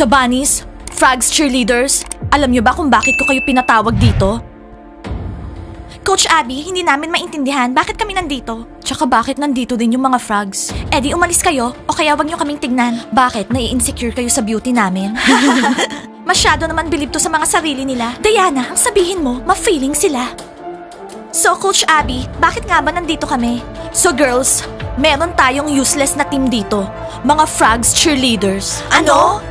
So bunnies, frogs, cheerleaders, alam niyo ba kung bakit ko kayo pinatawag dito? Coach Abby, hindi namin maintindihan bakit kami nandito. Tsaka bakit nandito din yung mga frogs? Eddie, umalis kayo o kaya wag niyo kaming tignan. Bakit? Nai-insecure kayo sa beauty namin? Masyado naman bilib to sa mga sarili nila. Diana, ang sabihin mo, ma-feeling sila. So, Coach Abby, bakit nga ba nandito kami? So, girls, meron tayong useless na team dito. Mga frogs cheerleaders. Ano?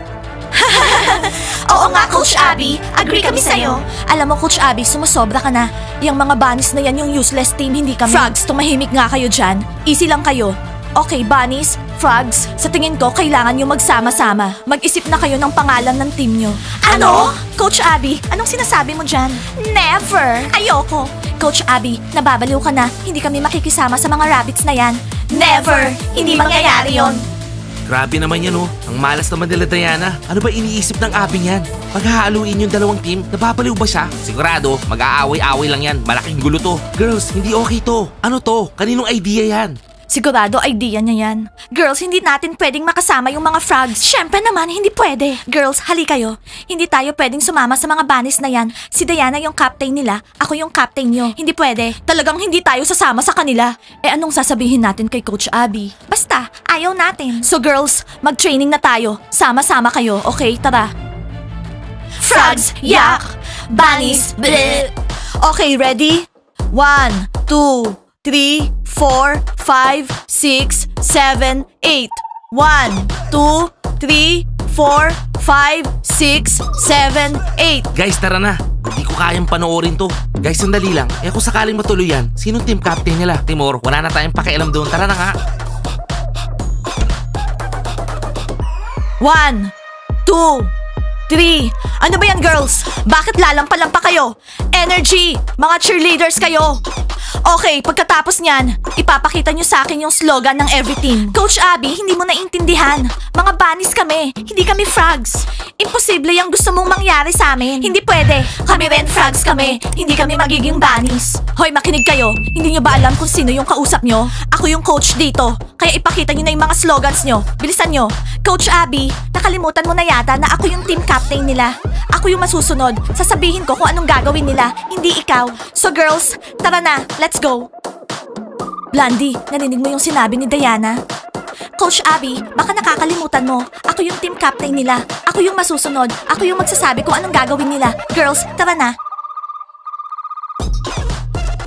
Oo nga, Coach Abby. Agree kami sa'yo. Alam mo, Coach Abby, sumusobra ka na. Yung mga bunnies na yan yung useless team, hindi kami. Frogs, tumahimik nga kayo dyan. Easy lang kayo. Okay, bunnies, frogs, sa tingin ko, kailangan nyo magsama-sama. Mag-isip na kayo ng pangalan ng team nyo. Ano? Coach Abby, anong sinasabi mo dyan? Never! Ayoko! Coach Abby, nababaliw ka na. Hindi kami makikisama sa mga rabbits na yan. Never! Hindi mangyayari yon. Grabe naman yan oh. Ang malas naman nila Diana. Ano ba iniisip ng Abby yan? Paghahaluin yung dalawang team, nababaliw ba siya? Sigurado, mag-aaway-away lang yan. Malaking gulo to. Girls, hindi okay to. Ano to? Kaninong idea yan? Sigurado idea niya yan. Girls, hindi natin pwedeng makasama yung mga frogs. Syempre naman, hindi pwede. Girls, hali kayo. Hindi tayo pwedeng sumama sa mga bunnies na yan. Si Diana yung captain nila, ako yung captain nyo. Hindi pwede. Talagang hindi tayo sasama sa kanila. Eh anong sasabihin natin kay Coach Abby? Basta, ayaw natin. So girls, mag-training na tayo. Sama-sama kayo, okay? Tara. Frogs, yak! Bunnies, bleh! Okay, ready? 1, 2, 3, 4, 5, 6, 7, 8. 1, 2, 3, 4, 5, 6, 7, 8. Guys, tara na. Hindi ko kayang panoorin to. Guys, sandali lang. Eh kung sakaling matuloy yan, sinong team captain nila? Timur, wala na tayong pakialam doon. Tara na nga. 1, 2, 3. Ano ba yan, girls? Bakit lalampa-lampa kayo? Energy! Mga cheerleaders kayo! Okay, pagkatapos niyan, ipapakita niyo sa akin yung slogan ng every team. Coach Abby, hindi mo naiintindihan. Mga bunnies kami, hindi kami frogs. Imposible yung gusto mong mangyari sa amin. Hindi pwede. Kami rin frogs kami, hindi kami magiging bunnies. Hoy, makinig kayo. Hindi niyo ba alam kung sino yung kausap niyo? Ako yung coach dito. Kaya ipakita niyo na yung mga slogans niyo. Bilisan niyo. Coach Abby, nakalimutan mo na yata na ako yung team captain nila. Ako yung masusunod. Sasabihin ko kung anong gagawin nila, hindi ikaw. So girls, tara na. Let's go. Blondie, narinig mo yung sinabi ni Diana? Coach Abby, baka nakakalimutan mo. Ako yung team captain nila. Ako yung masusunod. Ako yung magsasabi kung anong gagawin nila. Girls, tara na.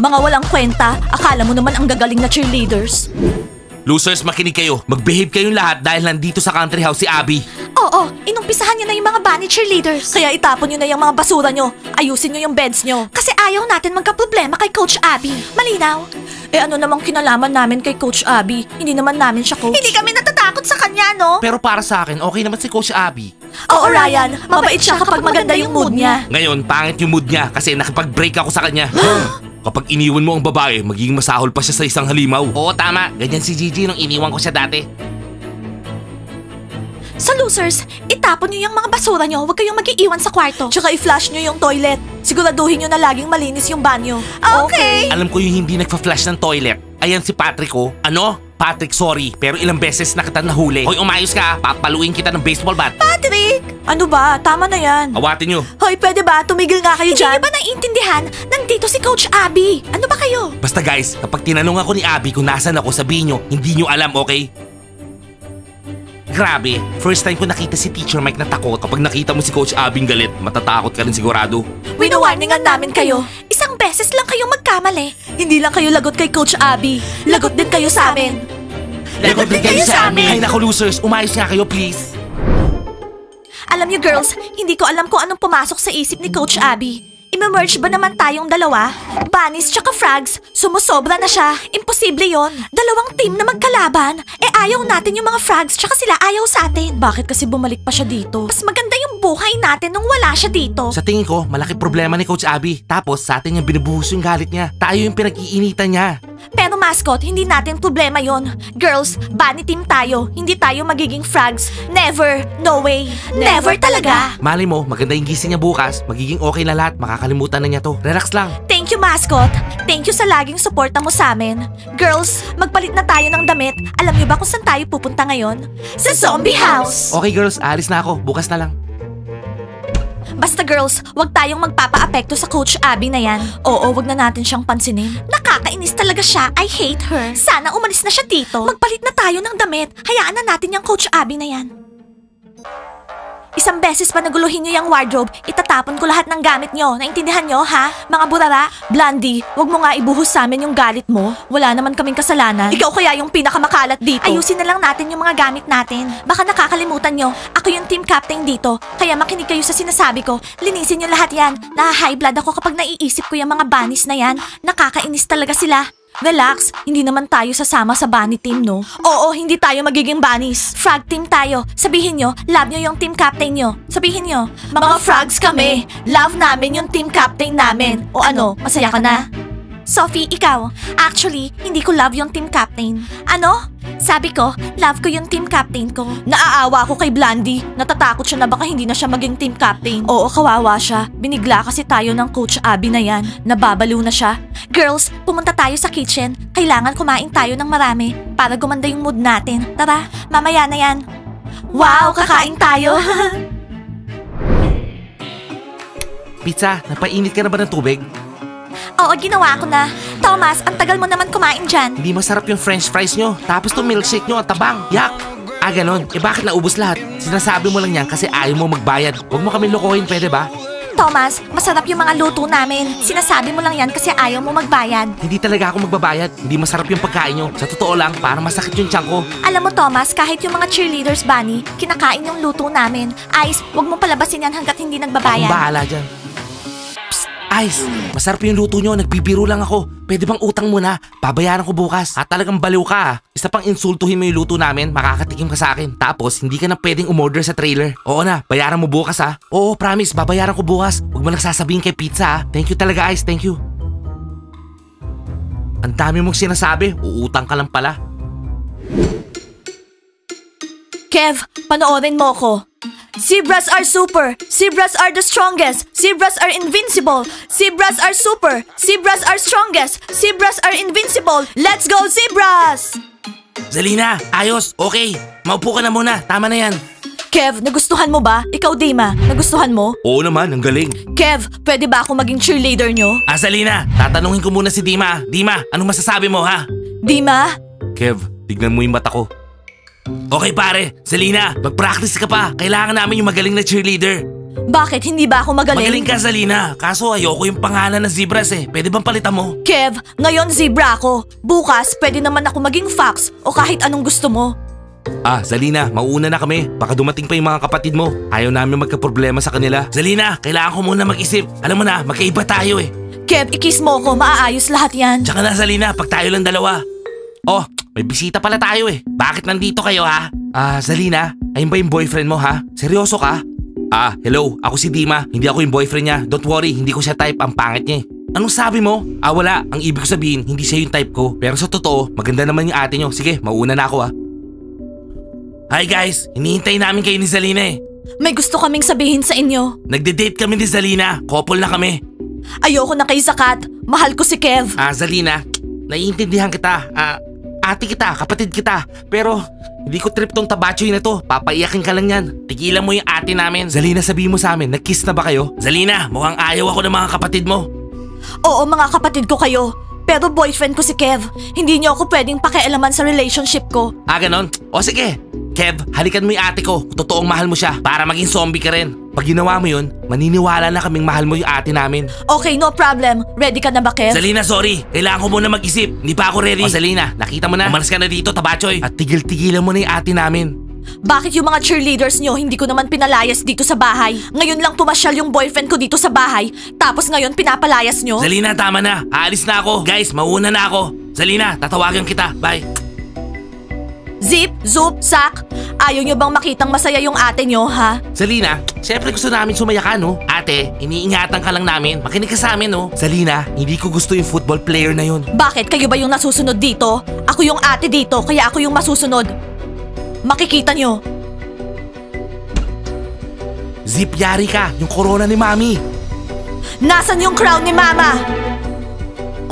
Mga walang kwenta, akala mo naman ang gagaling na cheerleaders. Losers, makinig kayo. Mag-behave kayong lahat dahil nandito sa country house si Abby. Oo, inumpisahan niyo na yung mga bunny cheerleaders. Kaya itapon niyo na yung mga basura niyo. Ayusin niyo yung beds niyo. Kasi ayaw natin magka-problema kay Coach Abby. Malinaw? Eh ano namang kinalaman namin kay Coach Abby? Hindi naman namin siya coach. Hindi kami natatakot sa kanya, no? Pero para sa akin, okay naman si Coach Abby. Oo, Ryan. Mabait siya kapag maganda yung mood niya. Ngayon, pangit yung mood niya kasi nakipag-break ako sa kanya. Kapag iniwan mo ang babae, magiging masahol pa siya sa isang halimaw. Oo, tama. Ganyan si Gigi nung iniwan ko siya dati. Sa losers, itapon niyo yung mga basura niyo. Huwag kayong mag-iiwan sa kwarto. Tsaka i-flush niyo yung toilet. Siguraduhin niyo na laging malinis yung banyo. Okay. Alam ko yung hindi nagpa-flush ng toilet. Ayan si Patrick ko. Ano? Patrick, sorry. Pero ilang beses na kita nahuli. Hoy, umayos ka. Papaluin kita ng baseball bat. Patrick! Ano ba? Tama na yan. Awatin nyo. Hoy, pwede ba? Tumigil nga kayo dyan. Hindi niyo ba naiintindihan? Nandito si Coach Abby. Ano ba kayo? Basta guys, kapag tinanong ako ni Abby kung nasan ako, sabihin nyo, hindi nyo alam, okay? Grabe, first time ko nakita si Teacher Mike na takot. Kapag nakita mo si Coach Abing galit, matatakot ka rin sigurado. Wino-warningan namin kayo. Isang beses lang kayong magkamali. Hindi lang kayo lagot kay Coach Abby. Lagot din kayo sa amin. Lagot din kayo sa amin! Ay naku losers, umayos nga kayo please. Alam niyo girls, hindi ko alam kung anong pumasok sa isip ni Coach Abby. Ima-merge ba naman tayong dalawa? Bunnies tsaka frogs, sumusobra na siya. Imposible yon. Dalawang team na magkalaban. Eh ayaw natin yung mga frogs tsaka sila ayaw sa atin. Bakit kasi bumalik pa siya dito? Mas maganda yung buhay natin nung wala siya dito. Sa tingin ko, malaki problema ni Coach Abby. Tapos sa atin yung binubuhos yung galit niya. Tayo yung pinag-iinitan niya. Pero mascot, hindi natin problema yon. Girls, bunny team tayo. Hindi tayo magiging frogs. Never. No way. Never talaga. Mali mo, maganda yung gising niya bukas. Magiging okay na lahat. Makakalimutan na niya to. Relax lang. Thank Thank you, mascot. Thank you sa laging suporta mo sa amin. Girls, magpalit na tayo ng damit. Alam niyo ba kung saan tayo pupunta ngayon? Sa zombie house! Okay girls, alis na ako. Bukas na lang. Basta girls, wag tayong magpapa-apekto sa Coach Abby na yan. Oo, wag na natin siyang pansinin. Nakakainis talaga siya. I hate her. Sana umalis na siya dito. Magpalit na tayo ng damit. Hayaan na natin yung Coach Abby na yan. Isang beses pa naguluhin niyo yung wardrobe, itatapon ko lahat ng gamit niyo. Naintindihan niyo, ha? Mga burara. Blondie, wag mo nga ibuhos sa amin yung galit mo. Wala naman kaming kasalanan. Ikaw kaya yung pinakamakalat dito. Ayusin na lang natin yung mga gamit natin. Baka nakakalimutan niyo, ako yung team captain dito. Kaya makinig kayo sa sinasabi ko. Linisin niyo lahat yan. Naha-high blood ako kapag naiisip ko yung mga bunnies na yan. Nakakainis talaga sila. Relax, hindi naman tayo sasama sa bunny team, no? Oo, hindi tayo magiging bunnies. Frog team tayo. Sabihin nyo, love nyo yung team captain nyo. Sabihin nyo, mga frogs kami. Love namin yung team captain namin. O ano, masaya ka na? Sophie, ikaw. Actually, hindi ko love yung team captain. Ano? Sabi ko, love ko yung team captain ko. Naaawa ako kay Blondie. Natatakot siya na baka hindi na siya maging team captain. Oo, kawawa siya. Binigla kasi tayo ng Coach Abby na yan. Nababaliw na siya. Girls, pumunta tayo sa kitchen. Kailangan kumain tayo ng marami para gumanda yung mood natin. Tara, mamaya na yan. Wow, kakain tayo. Pizza, napainit ka na ba ng tubig? Oo, ginawa ko na. Thomas, ang tagal mo naman kumain dyan. Hindi masarap yung french fries nyo. Tapos to milkshake nyo, ang tabang. Yak! Ah, ganon. Eh bakit naubos lahat? Sinasabi mo lang yan kasi ayaw mo magbayad. Huwag mo kami lokohin, pwede ba? Thomas, masarap yung mga luto namin. Sinasabi mo lang yan kasi ayaw mo magbayad. Hindi talaga ako magbabayad. Hindi masarap yung pagkain nyo. Sa totoo lang, parang masakit yung tiyan ko. Alam mo, Thomas, kahit yung mga cheerleaders, Bunny, kinakain yung luto namin. Ice, wag mo palabasin yan hanggat hindi nagbabayad. Akong bahala dyan. Ice, masarap yung luto nyo, nagbibiro lang ako. Pwede bang utang mo na? Babayaran ko bukas. At talagang baliw ka ha. Isa pang insultuhin mo yung luto namin, makakatikim ka sa akin. Tapos, hindi ka na pwedeng umorder sa trailer. Oo na, bayaran mo bukas ha. Oo, promise, babayaran ko bukas. Huwag mo nagsasabihin kay pizza ha. Thank you talaga Ice, thank you. Ang dami mong sinasabi, uutang ka lang pala. Kev, panoorin mo ko. Zebras are super. Zebras are the strongest. Zebras are invincible. Zebras are super. Zebras are strongest. Zebras are invincible. Let's go, Zebras! Zalina, ayos, okay. Maupo ka na muna, tama na yan. Kev, nagustuhan mo ba? Ikaw, Dima, nagustuhan mo? Oo naman, ang galing. Kev, pwede ba ako maging cheerleader nyo? Ah, Zalina, tatanungin ko muna si Dima. Dima, anong masasabi mo ha? Dima? Kev, tignan mo yung mata ko. Okay pare, Zalina, mag-practice ka pa. Kailangan namin yung magaling na cheerleader. Bakit? Hindi ba ako magaling? Magaling ka, Zalina. Kaso ayoko yung pangalan ng Zebras eh. Pwede bang palitan mo? Kev, ngayon zebra ako. Bukas, pwede naman ako maging fox o kahit anong gusto mo. Ah, Zalina, mauuna na kami. Baka dumating pa yung mga kapatid mo. Ayaw namin magka-problema sa kanila. Zalina, kailangan ko muna mag-isip. Alam mo na, magkaiba tayo eh. Kev, ikis mo ko. Maaayos lahat yan. Tsaka na, Zalina, pag tayo lang dalawa. Oh, may bisita pala tayo eh. Bakit nandito kayo ha? Ah, Zalina, ayun ba yung boyfriend mo ha? Seryoso ka? Ah, hello, ako si Dima. Hindi ako yung boyfriend niya. Don't worry, hindi ko siya type. Ang pangit niya eh. Anong sabi mo? Ah, wala. Ang ibig ko sabihin, hindi siya yung type ko. Pero sa totoo, maganda naman yung ate niyo. Sige, mauna na ako ha. Hi guys, hinihintay namin kayo ni Zalina eh. May gusto kaming sabihin sa inyo. Nagde-date kami ni Zalina. Couple na kami. Ayoko na kay Zakat. Mahal ko si Kev. Ah, Zalina, naiintindihan kita. Ate kita, kapatid kita. Pero hindi ko trip tong tabachoy na to. Papaiyakin ka lang yan. Tigilan mo yung ate namin. Zalina, sabihin mo sa amin, nag-kiss na ba kayo? Zalina, mukhang ayaw ako ng mga kapatid mo. Oo, mga kapatid ko kayo. Pero boyfriend ko si Kev. Hindi niyo ako pwedeng pakialaman sa relationship ko. Ah, ganon? O sige. Kev, halikan mo yung ate ko. Totoong mahal mo siya para maging zombie ka rin. Pag ginawa mo yun, maniniwala na kaming mahal mo yung ate namin. Okay, no problem. Ready ka na ba, Kev? Zalina, sorry. Kailangan ko muna mag-isip. Hindi pa ako ready. O Zalina, nakita mo na. Umalis ka na dito, tabachoy. At tigil-tigilan mo na yung ate namin. Bakit yung mga cheerleaders nyo hindi ko naman pinalayas dito sa bahay? Ngayon lang pumasyal yung boyfriend ko dito sa bahay. Tapos ngayon pinapalayas nyo? Zalina, tama na. Aalis na ako. Guys, mauna na ako. Zalina, tatawagan kita. Bye. Zip, Zoop, Sak, ayaw nyo bang makitang masaya yung ate nyo, ha? Zalina, syempre gusto namin sumaya ka, no? Ate, iniingatan ka lang namin. Makinig ka sa amin, no? Zalina, hindi ko gusto yung football player na yun. Bakit? Kayo ba yung nasusunod dito? Ako yung ate dito, kaya ako yung masusunod. Makikita nyo. Zip, yari ka. Yung corona ni Mami. Nasaan yung crown ni Mama?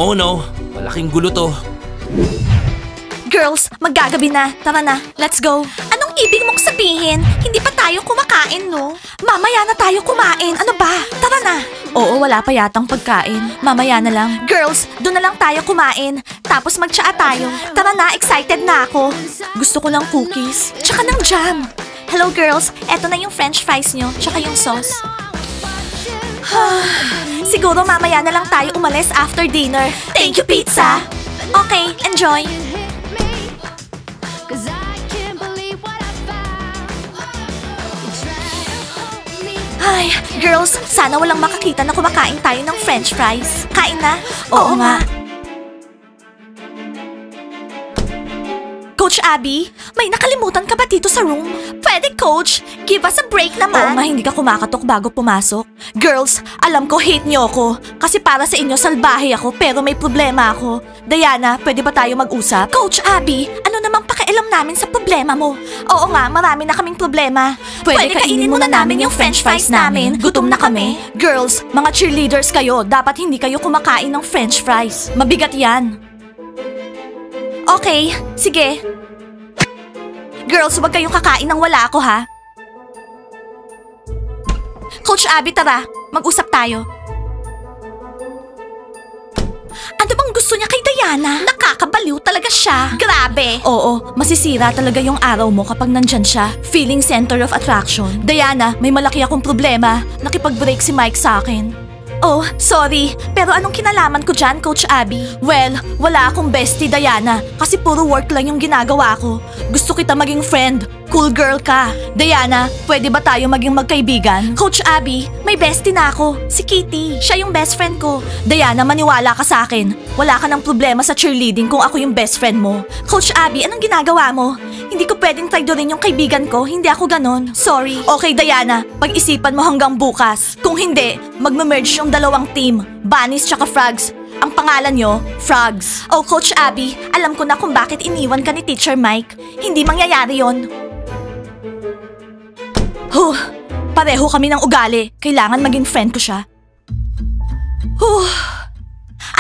Oh no, malaking gulo to. Girls, maggagabi na. Tara na, let's go. Anong ibig mong sabihin? Hindi pa tayo kumakain, no? Mamaya na tayo kumain. Ano ba? Tara na. Oo, wala pa yatang pagkain. Mamaya na lang. Girls, doon na lang tayo kumain. Tapos mag-tsaa tayo. Tara na, excited na ako. Gusto ko ng cookies. Tsaka ng jam. Hello girls, eto na yung french fries nyo. Tsaka yung sauce. Siguro mamaya na lang tayo umalis after dinner. Thank you, pizza. Okay, enjoy. Ay, girls, sana walang makakita na kumakain tayo ng french fries. Kain na? Oo nga. Coach Abby, may nakalimutan ka ba dito sa room? Pwede, Coach. Give us a break naman. Oo nga, hindi ka kumakatok bago pumasok. Girls, alam ko hate niyo ako. Kasi para sa inyo, salbahe ako pero may problema ako. Diana, pwede ba tayo mag-usap? Coach Abby, ano namang pakialam namin sa problema mo? Oo nga, marami na kaming problema. Pwede kainin muna namin yung french fries namin. Gutom na kami. Girls, mga cheerleaders kayo. Dapat hindi kayo kumakain ng french fries. Mabigat yan. Okay, sige. Girls, huwag kayong kakain ng wala ako, ha? Coach Abby, tara. Mag-usap tayo. Ano bang gusto niya kay Diana? Nakakabaliw talaga siya. Grabe. Oo, masisira talaga yung araw mo kapag nandyan siya. Feeling center of attraction. Diana, may malaki akong problema. Nakipag-break si Mike sa akin. Oh, sorry. Pero anong kinalaman ko dyan, Coach Abby? Well, wala akong bestie, Diana. Kasi puro work lang yung ginagawa ko. Gusto kita maging friend. Cool girl ka. Diana, pwede ba tayo maging magkaibigan? Coach Abby, may bestie na ako. Si Kitty. Siya yung best friend ko. Diana, maniwala ka sa akin. Wala ka ng problema sa cheerleading kung ako yung best friend mo. Coach Abby, anong ginagawa mo? Hindi ko pwedeng traidorin yung kaibigan ko. Hindi ako ganon. Sorry. Okay, Diana. Pag-isipan mo hanggang bukas. Kung hindi, magme-merge yung dalawang team. Bunnies tsaka Frogs. Ang pangalan nyo, Frogs. Oh, Coach Abby, alam ko na kung bakit iniwan ka ni Teacher Mike. Hindi mangyayari yon. Huh, pareho kami ng ugali. Kailangan maging friend ko siya. Huh.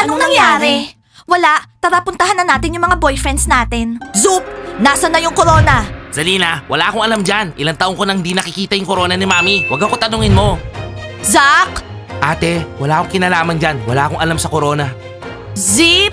Anong nangyari? Wala. Tara, puntahan na natin yung mga boyfriends natin. Zoop! Nasaan na yung corona? Zalina, wala akong alam dyan. Ilang taong ko nang di nakikita yung corona ni Mami. Huwag ako tanungin mo. Zach! Ate, wala akong kinalaman dyan. Wala akong alam sa corona. Zip!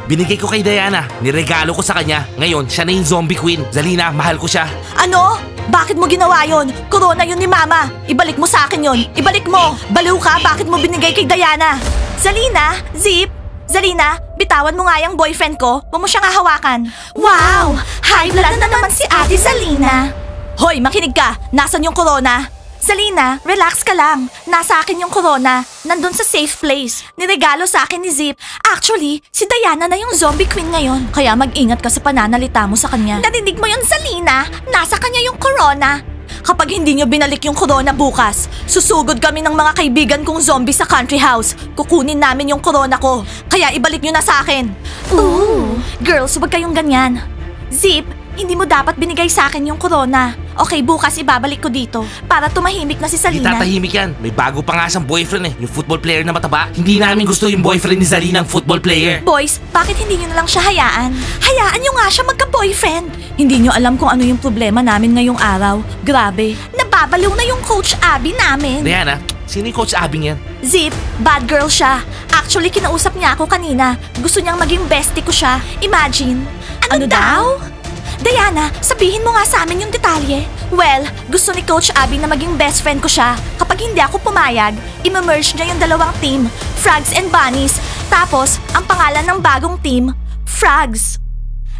Binigay ko kay Diana. Niregalo ko sa kanya. Ngayon, siya na yung zombie queen. Zalina, mahal ko siya. Ano? Bakit mo ginawa yon? Corona yun ni Mama. Ibalik mo sa akin yon. Ibalik mo. Baliw ka, bakit mo binigay kay Diana? Zalina, Zip, Zalina, bitawan mo nga yung boyfriend ko. Huwag mo siyang hahawakan. Wow! High blood na naman si Ate Zalina. Hoy, makinig ka. Nasaan yung corona? Zalina, relax ka lang. Nasa akin yung corona. Nandun sa safe place. Niregalo sa akin ni Zip. Actually, si Diana na yung zombie queen ngayon. Kaya mag-ingat ka sa pananalita mo sa kanya. Narinig mo yun, Zalina? Nasa kanya yung corona. Kapag hindi nyo binalik yung corona bukas, susugod kami ng mga kaibigan kong zombie sa country house. Kukunin namin yung corona ko. Kaya ibalik nyo na sa akin. Ooh. Girls, huwag kayong ganyan. Zip, hindi mo dapat binigay sa akin yung corona. Okay, bukas ibabalik ko dito para tumahimik na si Hindi Zalina. tatahimik yan. May bago pa nga siyang boyfriend eh. Yung football player na mataba. Hindi namin gusto yung boyfriend ni Zalina ang football player. Boys, bakit hindi nyo na lang siya hayaan? Hayaan nyo nga siya magka-boyfriend. Hindi nyo alam kung ano yung problema namin ngayong araw. Grabe. Nababaliw na yung Coach Abby namin. Diana, sino yung Coach Abby yan? Zip, bad girl siya. Actually, kinausap niya ako kanina. Gusto niyang maging bestie ko siya. Imagine. Ano daw? Diana, sabihin mo nga sa amin yung detalye. Well, gusto ni Coach Abby na maging best friend ko siya. Kapag hindi ako pumayag, ima-merge niya yung dalawang team, Frogs and Bunnies. Tapos, ang pangalan ng bagong team, Frogs.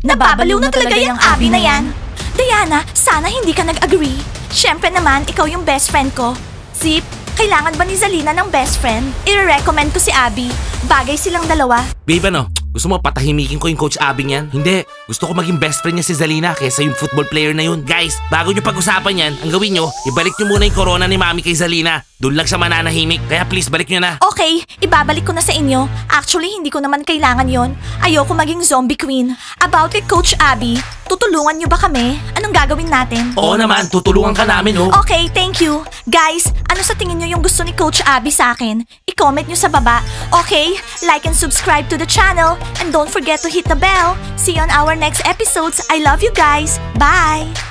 Nababaliw na talaga yung Abby na yan. Diana, sana hindi ka nag-agree. Siyempre naman, ikaw yung best friend ko. Zip, kailangan ba ni Zalina ng best friend? I-recommend ko si Abby. Bagay silang dalawa. Babe, ano? Gusto mo patahimikin ko yung Coach Abby yan? Hindi. Gusto ko maging best friend niya si Zalina kaysa yung football player na yun. Guys, bago nyo pag-usapan yan, ang gawin nyo, ibalik nyo muna yung corona ni Mami kay Zalina. Doon lang siya mananahimik. Kaya please, balik nyo na. Okay, ibabalik ko na sa inyo. Actually, hindi ko naman kailangan yon. Ayoko maging zombie queen. About kay Coach Abby, Tutulungan niyo ba kami? Anong gagawin natin? Oo naman, tutulungan ka namin, oh. Okay, thank you. Guys, ano sa tingin niyo yung gusto ni Coach Abby sa akin? I-comment niyo sa baba. Okay? Like and subscribe to the channel. And don't forget to hit the bell. See you on our next episodes. I love you guys. Bye!